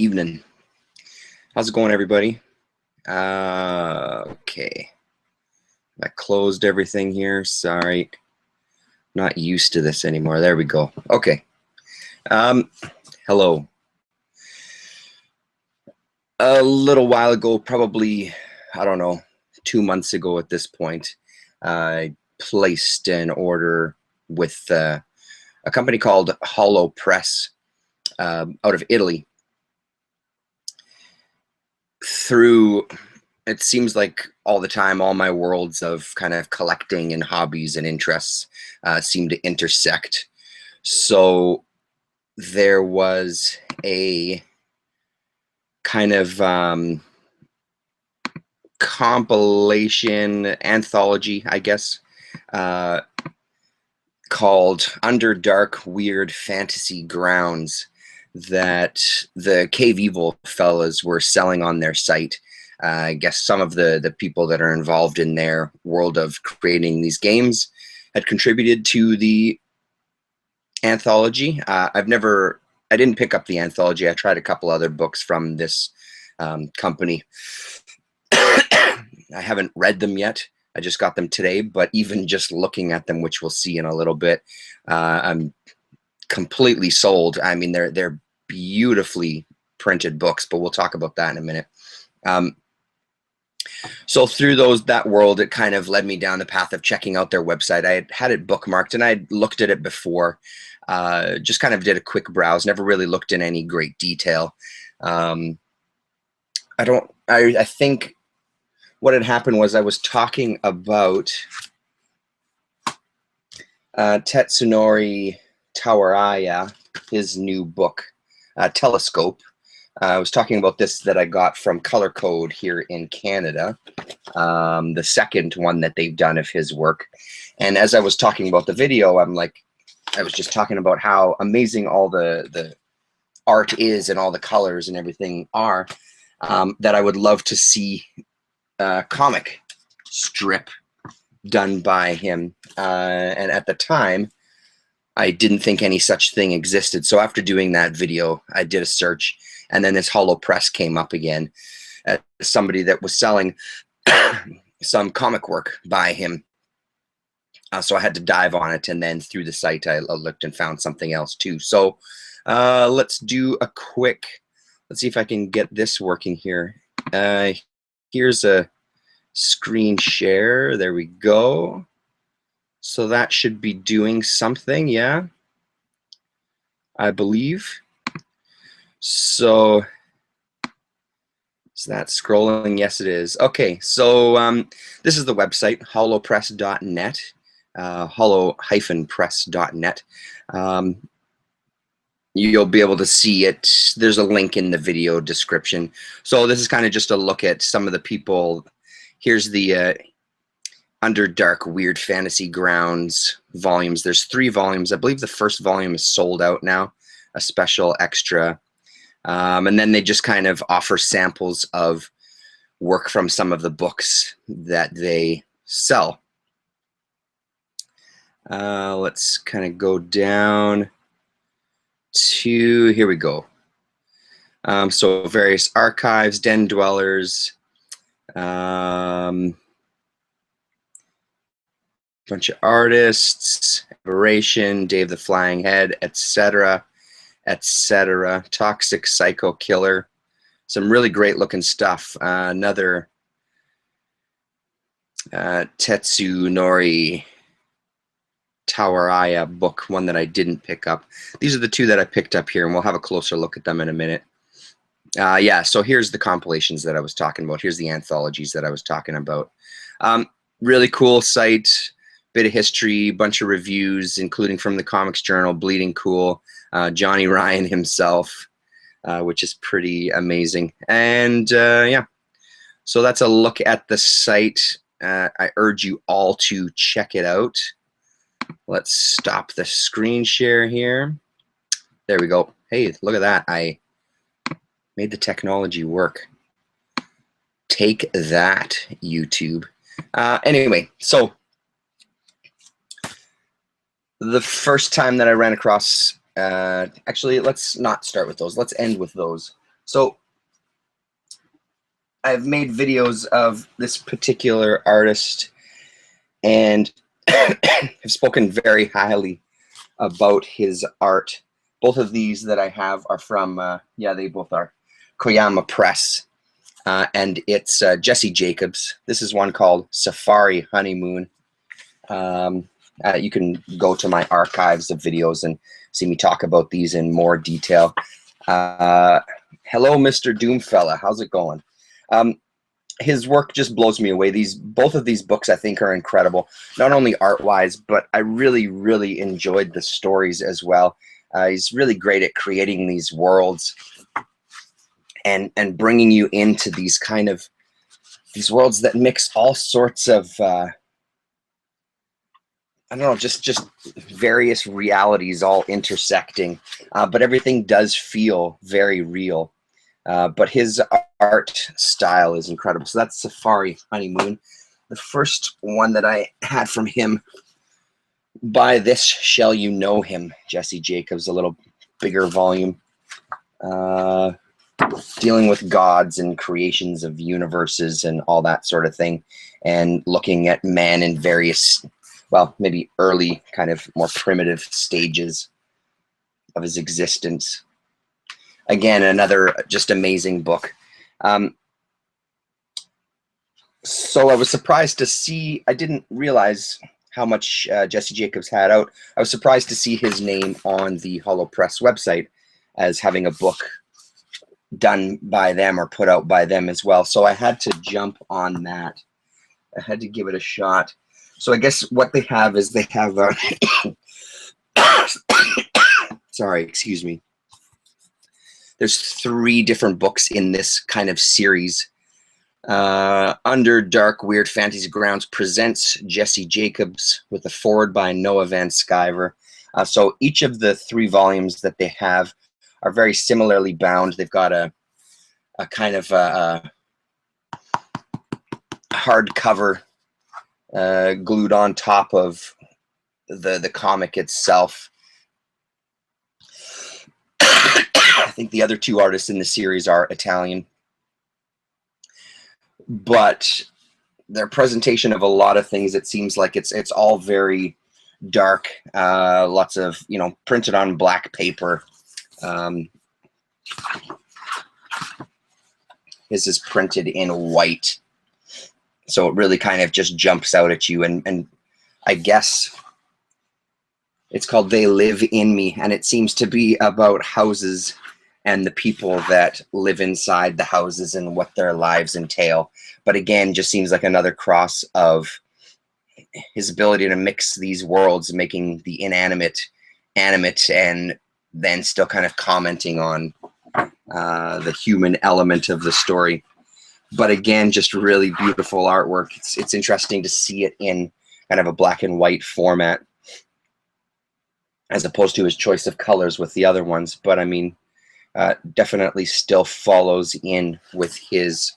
Evening. How's it going, everybody? Okay. I closed everything here. Sorry. Not used to this anymore. There we go. Okay. Um, hello. A little while ago, probably, I don't know, 2 months ago at this point, I placed an order with a company called Hollow Press out of Italy. Through it seems like all the time, all my worlds of kind of collecting and hobbies and interests seem to intersect. So there was a kind of compilation anthology, I guess, uh, called Underdark Weird Fantasy Grounds that the Cave Evil fellas were selling on their site. I guess some of the people that are involved in their world of creating these games had contributed to the anthology. I didn't pick up the anthology. I tried a couple other books from this company. I haven't read them yet. I just got them today, but even just looking at them, which we'll see in a little bit, I'm completely sold. I mean, they're beautifully printed books, but we'll talk about that in a minute. So through that world, it kind of led me down the path of checking out their website. I had it bookmarked and I'd looked at it before, just kind of did a quick browse, never really looked in any great detail. I think what had happened was I was talking about Tetsunori Tawaraya, his new book, Telescope. I was talking about this that I got from Color Code here in Canada, the second one that they've done of his work. And as I was talking about the video, I was just talking about how amazing all the art is and all the colors and everything are, that I would love to see a comic strip done by him. And at the time, I didn't think any such thing existed. So after doing that video, I did a search, and then this Hollow Press came up again as somebody that was selling some comic work by him. So I had to dive on it, and then through the site, I looked and found something else too. So let's do a quick, let's see if I can get this working here. Here's a screen share. There we go. So that should be doing something, yeah, I believe. So is that scrolling? Yes, it is. Okay, so this is the website, hollowpress.net, hollow-press.net. You'll be able to see it. There's a link in the video description. So this is kind of just a look at some of the people. Here's the Underdark Weird Fantasy Grounds volumes. There's 3 volumes. I believe the first volume is sold out now, a special extra. And then they just kind of offer samples of work from some of the books that they sell. Let's kind of go down to, here we go. So various archives, den dwellers, bunch of artists, Aberration, Dave the Flying Head, etc., etc. Toxic Psycho Killer, some really great looking stuff. Another Tetsunori Tawaraya book, one that I didn't pick up. These are the 2 that I picked up here, and we'll have a closer look at them in a minute. Yeah, so here's the compilations that I was talking about. Here's the anthologies that I was talking about. Really cool site, bit of history, bunch of reviews, including from the Comics Journal, Bleeding Cool, Johnny Ryan himself, which is pretty amazing. And yeah, so that's a look at the site. I urge you all to check it out. Let's stop the screen share here. There we go. Hey, look at that. I made the technology work. Take that, YouTube. Anyway, so the first time that I ran across, actually, let's not start with those. Let's end with those. So I've made videos of this particular artist and have spoken very highly about his art. Both of these that I have are from, yeah, they both are Koyama Press. And it's Jesse Jacobs. This is one called Safari Honeymoon. You can go to my archives of videos and see me talk about these in more detail. Hello, Mr. Doomfella. How's it going? His work just blows me away. Both of these books I think are incredible, not only art-wise, but I really, really enjoyed the stories as well. He's really great at creating these worlds and bringing you into these these worlds that mix all sorts of I don't know, just various realities all intersecting, but everything does feel very real. But his art style is incredible. So that's Safari Honeymoon. The first one that I had from him, By This Shall You Know Him, Jesse Jacobs, a little bigger volume. Dealing with gods and creations of universes and all that sort of thing, and looking at man in various, well, maybe early, kind of more primitive stages of his existence. Again, another just amazing book. So I was surprised to see, I didn't realize how much Jesse Jacobs had out. I was surprised to see his name on the Hollow Press website as having a book done by them or put out by them as well. So I had to jump on that. I had to give it a shot. So I guess what they have is they have sorry, excuse me. There's 3 different books in this kind of series. Under Dark Weird Fantasy Grounds presents Jesse Jacobs with a foreword by Noah Van Sciver. So each of the 3 volumes that they have are very similarly bound. They've got a kind of hardcover glued on top of the comic itself. I think the other 2 artists in the series are Italian, but their presentation of a lot of things, it seems like it's all very dark, lots of, you know, printed on black paper. This is printed in white, so it really kind of just jumps out at you. And I guess it's called They Live in Me, and it seems to be about houses and the people that live inside the houses and what their lives entail. But again, just seems like another cross of his ability to mix these worlds, making the inanimate animate, and then still kind of commenting on the human element of the story. But again, just really beautiful artwork. It's interesting to see it in kind of a black and white format, as opposed to his choice of colors with the other ones. But I mean, definitely still follows in with his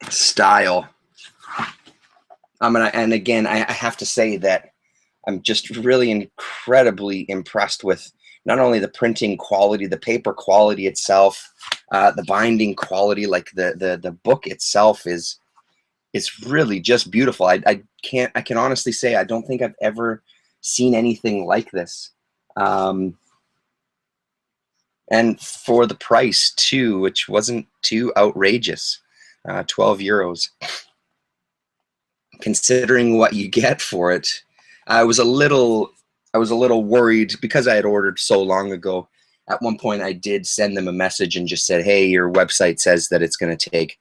style. And again, I have to say that I'm just really incredibly impressed with not only the printing quality, the paper quality itself, the binding quality. Like the book itself is really just beautiful. I can honestly say I don't think I've ever seen anything like this. And for the price too, which wasn't too outrageous, 12 euros. Considering what you get for it, I was a little worried because I had ordered so long ago. At one point, I did send them a message and just said, "Hey, your website says that it's going to take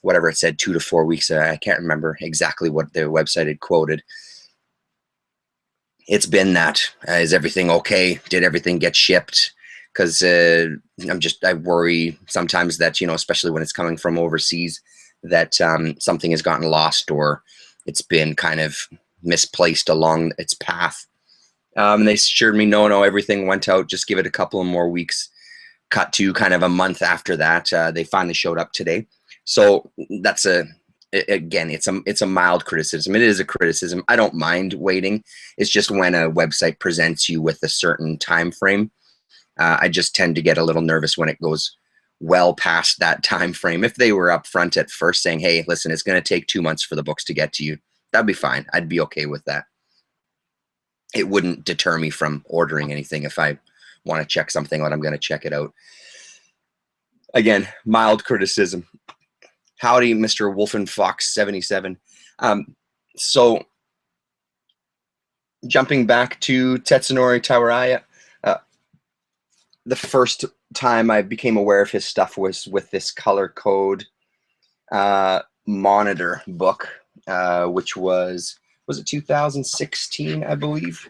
whatever it said, 2 to 4 weeks." I can't remember exactly what their website had quoted. It's been that. Is everything okay? Did everything get shipped? Because I worry sometimes that, you know, especially when it's coming from overseas, that something has gotten lost or it's been kind of misplaced along its path. And they assured me, no, everything went out. Just give it a couple of more weeks. Cut to kind of a month after that, they finally showed up today. So that's again, it's a mild criticism. It is a criticism. I don't mind waiting. It's just when a website presents you with a certain time frame, I just tend to get a little nervous when it goes well past that time frame. If they were upfront at first saying, hey, listen, it's going to take 2 months for the books to get to you, that'd be fine. I'd be okay with that. It wouldn't deter me from ordering anything. If I want to check something out, I'm going to check it out. Again, mild criticism. Howdy, Mr. WolfenFox77. So jumping back to Tetsunori Tawaraya, the first time I became aware of his stuff was with this Color Code Monitor book, which was it 2016, I believe?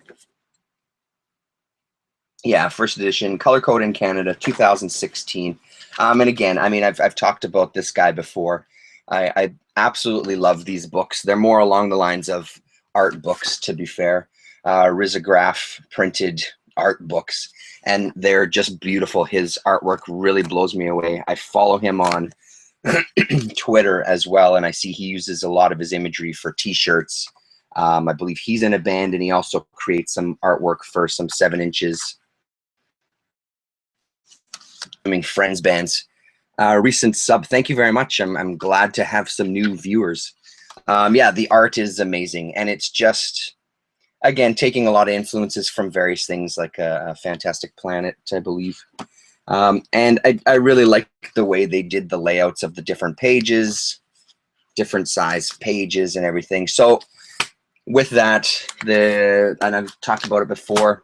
Yeah, first edition, Color Code in Canada, 2016. And again, I mean, I've talked about this guy before. I absolutely love these books. They're more along the lines of art books, to be fair. Risograph printed art books, and they're just beautiful. His artwork really blows me away. I follow him on Twitter as well, and I see he uses a lot of his imagery for t-shirts. I believe he's in a band, and he also creates some artwork for some 7 inches. Friends bands. Recent sub, thank you very much. I'm glad to have some new viewers. Yeah, the art is amazing, and it's just, again, taking a lot of influences from various things like a Fantastic Planet, I believe. And I really like the way they did the layouts of the different pages, different size pages and everything. So with that, and I've talked about it before,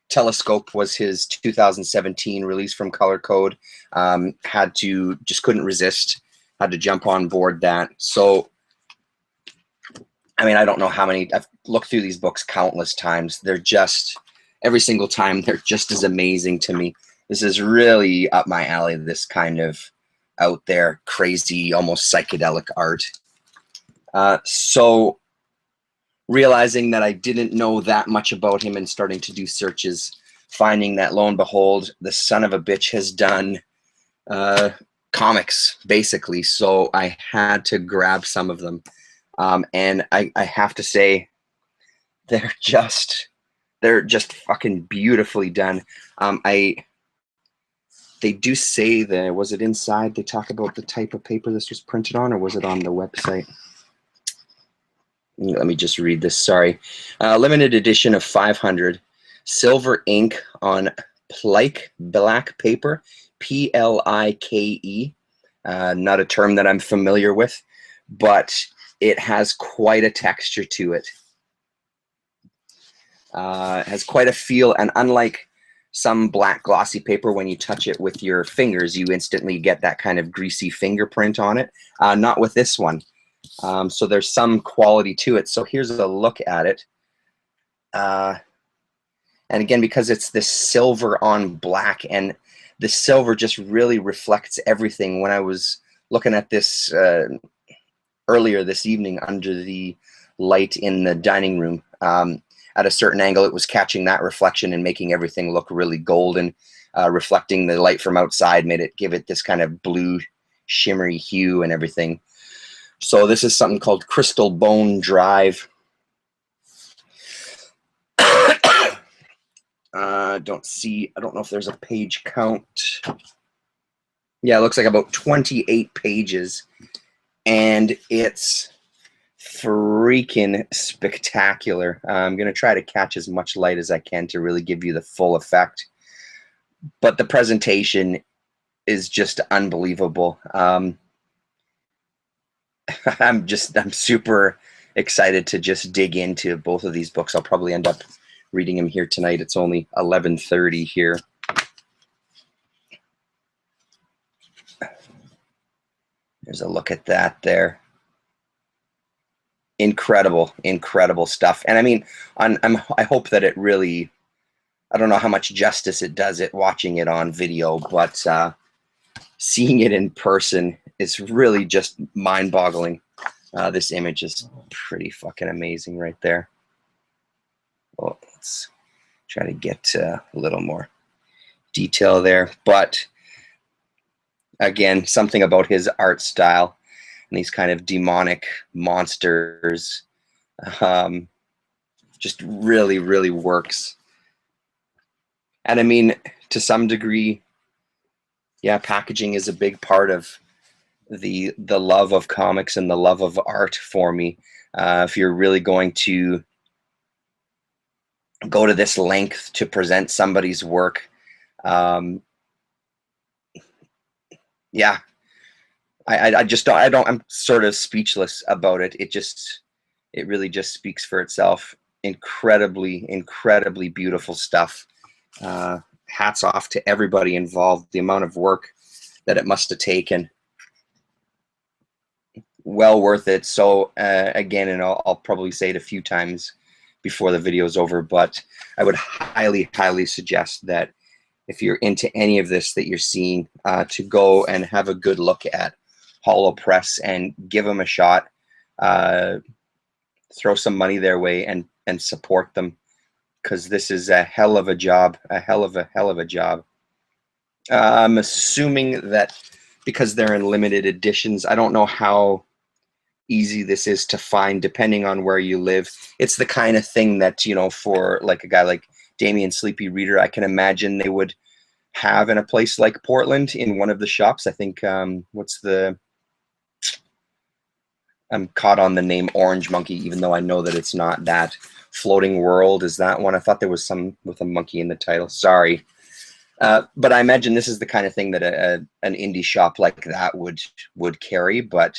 Telescope was his 2017 release from Color Code. Couldn't resist, had to jump on board that. So, I mean, I don't know how many, I've looked through these books countless times. They're just, every single time, they're just as amazing to me. This is really up my alley, this kind of out there, crazy, almost psychedelic art. So realizing that I didn't know that much about him and starting to do searches, finding that, lo and behold, the son of a bitch has done comics, basically. So I had to grab some of them. And I have to say, they're just fucking beautifully done. They do say that, was it inside? They talk about the type of paper this was printed on, or was it on the website? Let me just read this, sorry. Limited edition of 500, silver ink on Plike black paper, Plike, not a term that I'm familiar with, but it has quite a texture to it. It has quite a feel, and unlike some black glossy paper, when you touch it with your fingers, you instantly get that kind of greasy fingerprint on it. Not with this one. So there's some quality to it. So here's a look at it. And again, because it's this silver on black, and the silver just really reflects everything. When I was looking at this earlier this evening under the light in the dining room, at a certain angle, it was catching that reflection and making everything look really golden. Reflecting the light from outside made it give it this kind of blue shimmery hue and everything. So this is something called Crystal Bone Drive. I don't know if there's a page count. Yeah, it looks like about 28 pages, and it's freaking spectacular. I'm going to try to catch as much light as I can to really give you the full effect. But the presentation is just unbelievable. I'm super excited to just dig into both of these books. I'll probably end up reading them here tonight. It's only 11:30 here. There's a look at that there. Incredible, incredible stuff. And I mean, I hope that it really, I don't know how much justice it does it watching it on video, but seeing it in person is really just mind-boggling. This image is pretty fucking amazing right there. Well, let's try to get a little more detail there. But again, something about his art style and these kind of demonic monsters just really, really works. And I mean, to some degree, yeah, packaging is a big part of the love of comics and the love of art for me. If you're really going to go to this length to present somebody's work, yeah, I just don't, I'm sort of speechless about it. It really just speaks for itself. Incredibly beautiful stuff. Hats off to everybody involved. The amount of work that it must have taken. Well worth it. So again, and I'll probably say it a few times before the video is over, but I would highly suggest that if you're into any of this that you're seeing, to go and have a good look at Holo Press and give them a shot. Throw some money their way and support them, because this is a hell of a job, a hell of a job. I'm assuming that because they're in limited editions, I don't know how easy this is to find depending on where you live. It's the kind of thing that, you know, for like a guy like Damien Sleepy Reader, I can imagine they would have in a place like Portland in one of the shops. I think what's the, I'm caught on the name Orange Monkey, even though I know that it's not that. Floating World is that one. I thought there was some with a monkey in the title. Sorry. But I imagine this is the kind of thing that an indie shop like that would carry, but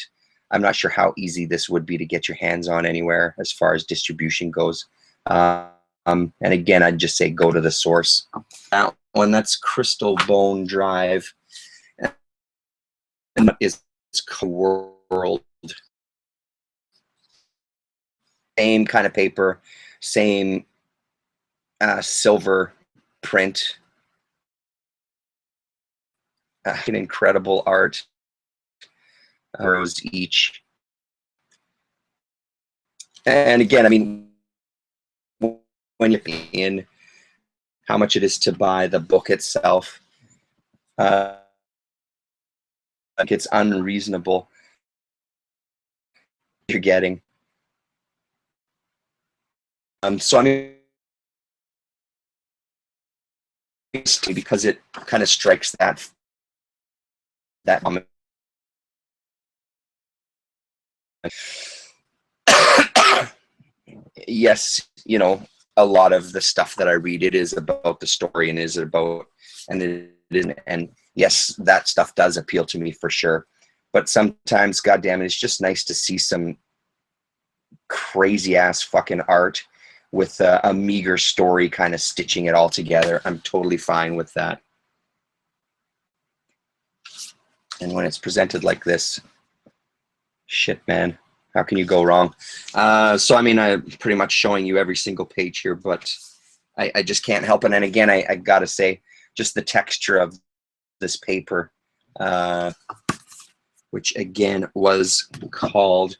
I'm not sure how easy this would be to get your hands on anywhere as far as distribution goes. And again, I'd just say go to the source. That one, that's Crystal Bone Drive. And that is World. Same kind of paper, same silver print. An incredible art. Euros each. And again, I mean, when you're in how much it is to buy the book itself, it's unreasonable. You're getting. So I mean, because it kind of strikes that moment. Yes, you know, a lot of the stuff that I read, it is about the story and and yes, that stuff does appeal to me for sure. But sometimes, goddamn it, it's just nice to see some crazy ass fucking art with a meager story kind of stitching it all together. I'm totally fine with that. And when it's presented like this, shit, man, how can you go wrong? So, I mean, I'm pretty much showing you every single page here, but I just can't help it. And again, I got to say, just the texture of this paper, which again was called,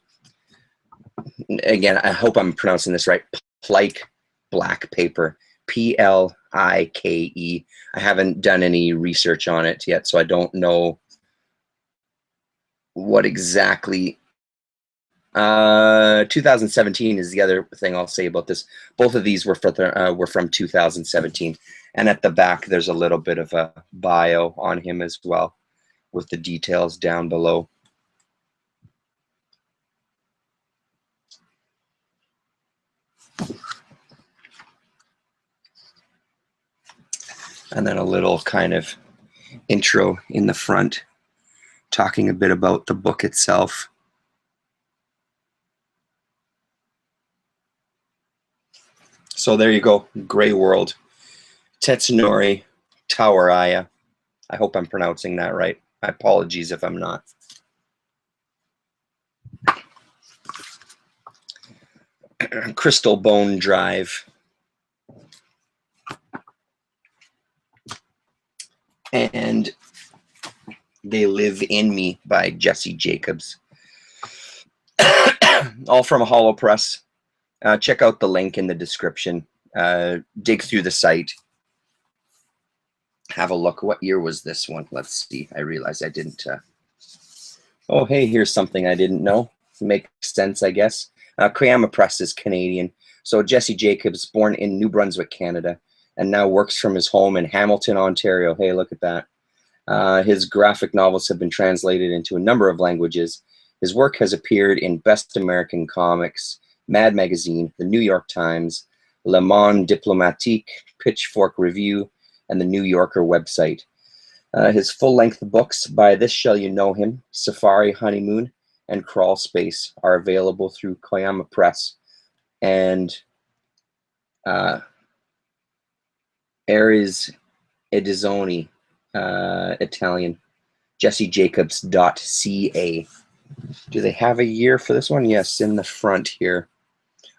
again, I hope I'm pronouncing this right, Plike Black Paper, Plike. I haven't done any research on it yet, so I don't know what exactly. 2017 is the other thing I'll say about this. Both of these were from 2017, and at the back there's a little bit of a bio on him as well, with the details down below. And then a little kind of intro in the front, talking a bit about the book itself. So there you go, Grey World, Tetsunori Tawaraya. I hope I'm pronouncing that right. My apologies if I'm not. Crystal Bone Drive. And They Live in Me by Jesse Jacobs. All from Holo Press. Check out the link in the description. Dig through the site. Have a look. What year was this one? Let's see. I realized I didn't. Oh, hey, here's something I didn't know. Makes sense, I guess. Koyama Press is Canadian. So Jesse Jacobs, born in New Brunswick, Canada, and now works from his home in Hamilton, Ontario. Hey, look at that. His graphic novels have been translated into a number of languages. His work has appeared in Best American Comics, Mad Magazine, The New York Times, Le Monde Diplomatique, Pitchfork Review, and the New Yorker website. His full-length books, By This Shall You Know Him, Safari Honeymoon, and Crawl Space, are available through Koyama Press and Ares Edizioni, Italian, jessejacobs.ca. Do they have a year for this one? Yes, in the front here.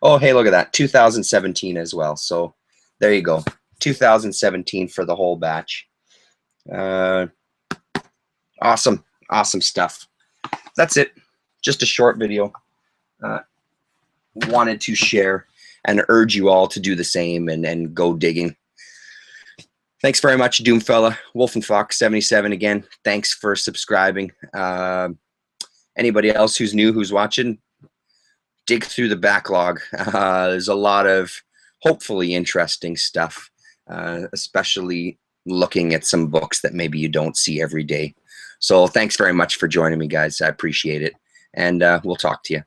Oh, hey, look at that. 2017 as well. So there you go. 2017 for the whole batch. Awesome. Awesome stuff. That's it. Just a short video. Wanted to share and urge you all to do the same and go digging. Thanks very much, Doomfella. Wolf and Fox 77 again. Thanks for subscribing. Anybody else who's new, who's watching, dig through the backlog. There's a lot of hopefully interesting stuff, especially looking at some books that maybe you don't see every day. So thanks very much for joining me, guys. I appreciate it. And we'll talk to you.